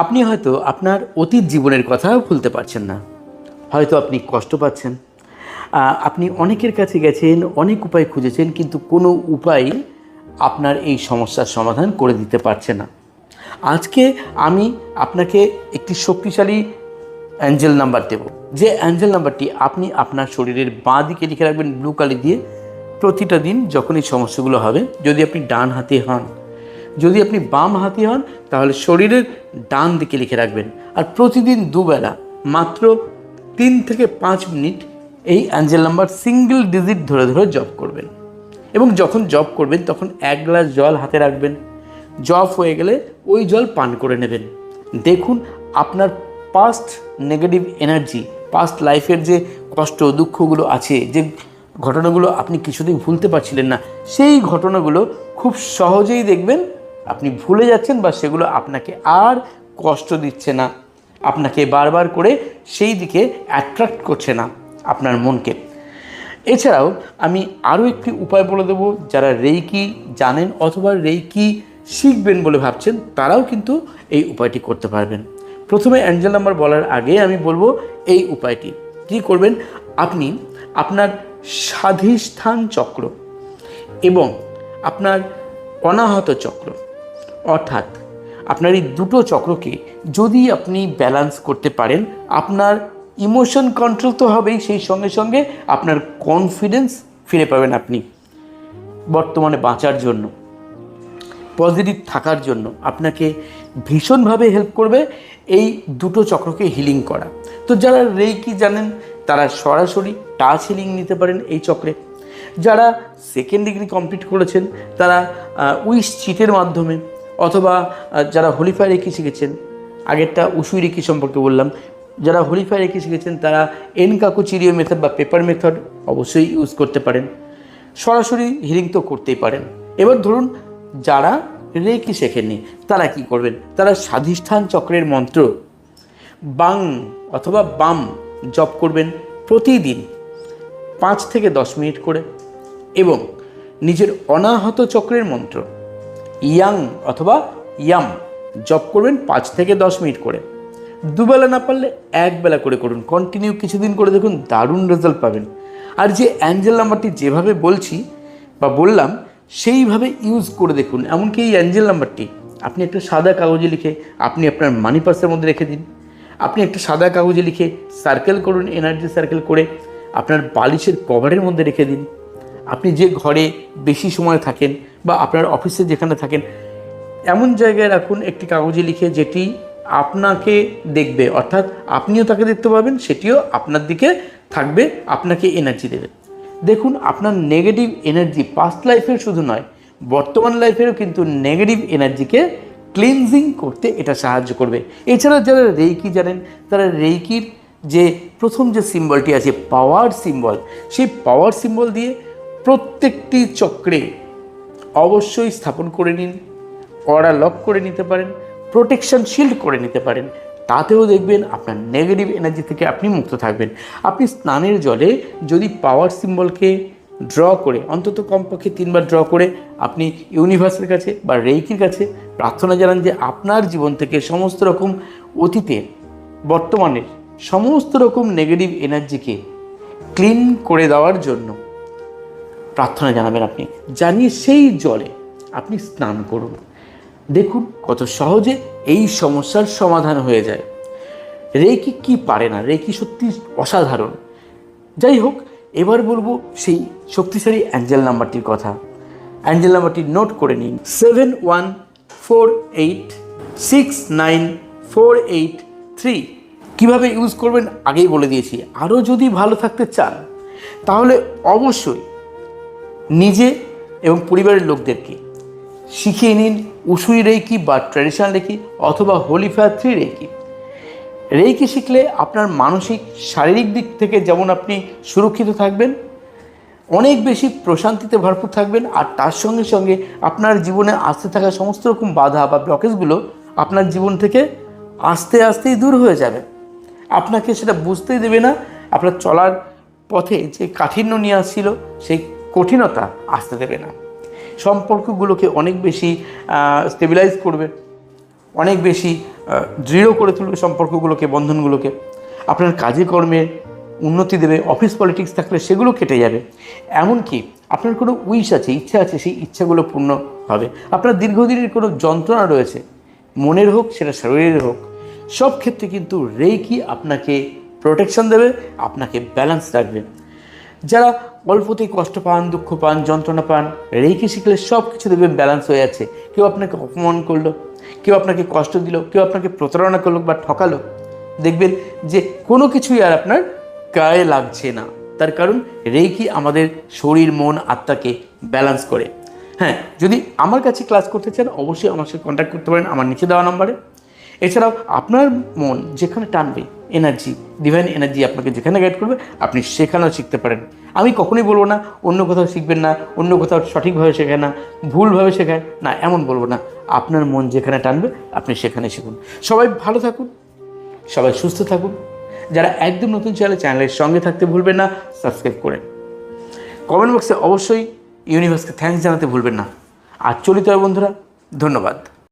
আপনি হয়তো আপনার অতীত জীবনের কথাও ভুলতে পারছেন না, হয়তো আপনি কষ্ট পাচ্ছেন, আপনি অনেকের কাছে গেছেন, অনেক উপায় খুঁজেছেন, কিন্তু কোনো উপায় আপনার এই সমস্যার সমাধান করে দিতে পারছে না। আজকে আমি আপনাকে একটি শক্তিশালী অ্যাঞ্জেল নাম্বার দেব, যে অ্যাঞ্জেল নাম্বারটি আপনি আপনার শরীরের বাঁ দিকে লিখে রাখবেন ব্লু কালি দিয়ে। প্রতিটা দিন যখন এই সমস্যাগুলো হবে, যদি আপনি ডান হাতে হন, যদি আপনি বাম হাতি হন, তাহলে শরীরের ডান দিকে লিখে রাখবেন। আর প্রতিদিন দুবেলা মাত্র 3 থেকে 5 মিনিট এই অ্যাঞ্জেল নাম্বার সিঙ্গেল ডিজিট ধরে ধরে জপ করবেন। এবং যখন জপ করবেন তখন 1 গ্লাস জল হাতে রাখবেন। জপ হয়ে গেলে ওই জল পান করে নেবেন। দেখুন আপনার পাস্ট নেগেটিভ এনার্জি, পাস্ট লাইফের যে কষ্ট দুঃখগুলো আছে, যে ঘটনাগুলো আপনি কিছুদিন ভুলতে পারছিলেন না, সেই ঘটনাগুলো খুব সহজেই দেখবেন আপনি ভুলে যাচ্ছেন, বা সেগুলো আপনাকে আর কষ্ট দিচ্ছে না, আপনাকে বারবার করে সেই দিকে অ্যাট্রাক্ট করছে না আপনার মনকে। এছাড়াও আমি আরও একটি উপায় বলে দেবো, যারা রেইকি জানেন অথবা রেইকি শিখবেন বলে ভাবছেন, তারাও কিন্তু এই উপায়টি করতে পারবেন। প্রথমে অ্যাঞ্জেল নাম্বার বলার আগে আমি বলবো এই উপায়টি কী করবেন। আপনি আপনার স্বাধিষ্ঠান চক্র এবং আপনার অনাহত চক্র, অর্থাৎ আপনার এই দুটো চক্রকে যদি আপনি ব্যালেন্স করতে পারেন, আপনার ইমোশন কন্ট্রোল তো হবেই, সেই সঙ্গে সঙ্গে আপনার কনফিডেন্স ফিরে পাবেন। আপনি বর্তমানে বাঁচার জন্য, পজিটিভ থাকার জন্য আপনাকে ভীষণভাবে হেল্প করবে এই দুটো চক্রকে হিলিং করা। তো যারা রেইকি জানেন তারা সরাসরি টাচ হিলিং নিতে পারেন এই চক্রে। যারা 2nd ডিগ্রি কমপ্লিট করেছেন তারা উইশ চিটের মাধ্যমে, অথবা যারা হোলিফাই রেকি শিখেছেন, আগেরটা উসুই রেকি সম্পর্কে বললাম, যারা হোলিফাই রেকি শিখেছেন তারা এনকাকু চিরিও মেথড বা পেপার মেথড অবশ্যই ইউজ করতে পারেন। সরাসরি হিলিং তো করতেই পারেন। এবার ধরুন যারা রেকি শেখেননি তারা কি করবেন, তারা স্বাধিষ্ঠান চক্রের মন্ত্র বাং অথবা বাম জপ করবেন প্রতিদিন 5 থেকে 10 মিনিট করে, এবং নিজের অনাহত চক্রের মন্ত্র ইয়াং অথবা ইয়াম জপ করবেন 5 থেকে 10 মিনিট করে। দুবেলা না পারলে 1 বেলা করে করুন, কন্টিনিউ কিছুদিন করে দেখুন, দারুণ রেজাল্ট পাবেন। আর যে অ্যাঞ্জেল নাম্বারটি যেভাবে বলছি বা বললাম সেইভাবে ইউজ করে দেখুন। এমনকি এই অ্যাঞ্জেল নাম্বারটি আপনি একটা সাদা কাগজে লিখে আপনি আপনার মানি পার্সের মধ্যে রেখে দিন। আপনি একটা সাদা কাগজে লিখে সার্কেল করুন, এনার্জি সার্কেল করে আপনার বালিশের কভারের মধ্যে রেখে দিন। আপনি যে ঘরে বেশি সময় থাকেন বা আপনার অফিসে যেখানে থাকেন, এমন জায়গায় রাখুন একটি কাগজে লিখে, যেটি আপনাকে দেখবে, অর্থাৎ আপনিও তাকে দেখতে পাবেন, সেটিও আপনার দিকে থাকবে, আপনাকে এনার্জি দেবে। দেখুন আপনার নেগেটিভ এনার্জি পাস্ট লাইফের শুধু নয়, বর্তমান লাইফেরও কিন্তু নেগেটিভ এনার্জিকে ক্লিনজিং করতে এটা সাহায্য করবে। এছাড়া যারা রেইকি জানেন তারা রেইকির যে প্রথম যে সিম্বলটি আছে পাওয়ার সিম্বল, সেই পাওয়ার সিম্বল দিয়ে প্রত্যেকটি চক্রে অবশ্যই স্থাপন করে নিন, অরা লক করে নিতে পারেন, প্রোটেকশন শিল্ড করে নিতে পারেন। তাতেও দেখবেন আপনার নেগেটিভ এনার্জি থেকে আপনি মুক্ত থাকবেন। আপনি স্নানের জলে যদি পাওয়ার সিম্বলকে ড্র করে, অন্তত কমপক্ষে 3 বার ড্র করে আপনি ইউনিভার্সের কাছে বা রেইকির কাছে প্রার্থনা জানান যে আপনার জীবন থেকে সমস্ত রকম অতীতের, বর্তমানের সমস্ত রকম নেগেটিভ এনার্জিকে ক্লিন করে দেওয়ার জন্য প্রার্থনা জানাবেন। আপনি জানিয়ে সেই জলে আপনি স্নান করুন। দেখুন কত সহজে এই সমস্যার সমাধান হয়ে যায়। রেইকি কি পারে না, রেইকি সত্যি অসাধারণ। যাই হোক, এবার বলবো সেই শক্তিশালী অ্যাঞ্জেল নাম্বারটির কথা। অ্যাঞ্জেল নাম্বারটি নোট করে নিন 71486948 কীভাবে ইউজ করবেন আগেই বলে দিয়েছি। আরও যদি ভালো থাকতে চান তাহলে অবশ্যই নিজে এবং পরিবারের লোকদেরকে শিখিয়ে নিন উসুই রেইকি বা ট্র্যাডিশনাল রেইকি অথবা হোলিফায়ার 3 রেইকি। রেইকি শিখলে আপনার মানসিক শারীরিক দিক থেকে যেমন আপনি সুরক্ষিত থাকবেন, অনেক বেশি প্রশান্তিতে ভরপুর থাকবেন, আর তার সঙ্গে সঙ্গে আপনার জীবনে আসতে থাকা সমস্ত রকম বাধা বা ব্লকেজগুলো আপনার জীবন থেকে আস্তে আস্তেই দূর হয়ে যাবে। আপনাকে সেটা বুঝতেই দেবে না, আপনার চলার পথে যে কাঠিন্য নিয়ে আসছিল সেই কঠিনতা আসতে দেবে না। সম্পর্কগুলোকে অনেক বেশি স্টেবিলাইজ করবে, অনেক বেশি দৃঢ় করে তুলবে সম্পর্কগুলোকে, বন্ধনগুলোকে। আপনার কাজে কর্মে উন্নতি দেবে। অফিস পলিটিক্স থাকলে সেগুলো কেটে যাবে। এমনকি আপনার কোনো উইশ আছে, ইচ্ছা আছে, সেই ইচ্ছাগুলো পূর্ণ হবে। আপনার দীর্ঘদিনের কোনো যন্ত্রণা রয়েছে, মনের হোক সেটা শরীরের হোক, সব ক্ষেত্রে কিন্তু রেইকি আপনাকে প্রোটেকশন দেবে, আপনাকে ব্যালেন্স রাখবে। যারা অল্পতেই কষ্ট পান, দুঃখ পান, যন্ত্রণা পান, রেইকি শিখলে সব কিছু দেখবেন ব্যালেন্স হয়ে আছে। কেউ আপনাকে অপমান করলো, কেউ আপনাকে কষ্ট দিল, কেউ আপনাকে প্রতারণা করলো বা ঠকালো, দেখবেন যে কোনো কিছুই আর আপনার গায়ে লাগছে না। তার কারণ রেইকি আমাদের শরীর, মন, আত্মাকে ব্যালেন্স করে। হ্যাঁ, যদি আমার কাছে ক্লাস করতে চান অবশ্যই আমার সাথে কন্ট্যাক্ট করতে পারেন আমার নিচে দেওয়া নম্বরে। এছাড়াও আপনার মন যেখানে টানবে, এনার্জি, ডিভাইন এনার্জি আপনাকে যেখানে গাইড করবে, আপনি সেখানেও শিখতে পারেন। আমি কখনোই বলবো না অন্য কোথাও শিখবেন না, অন্য কোথাও সঠিকভাবে শেখায় না, ভুলভাবে শেখায় না, এমন বলবো না। আপনার মন যেখানে টানবে আপনি সেখানে শিখুন। সবাই ভালো থাকুন, সবাই সুস্থ থাকুন। যারা একদম নতুন চ্যানেলের সঙ্গে থাকতে ভুলবেন না, সাবস্ক্রাইব করেন। কমেন্ট বক্সে অবশ্যই ইউনিভার্সকে থ্যাঙ্কস জানাতে ভুলবেন না। আর চলিত হয় বন্ধুরা, ধন্যবাদ।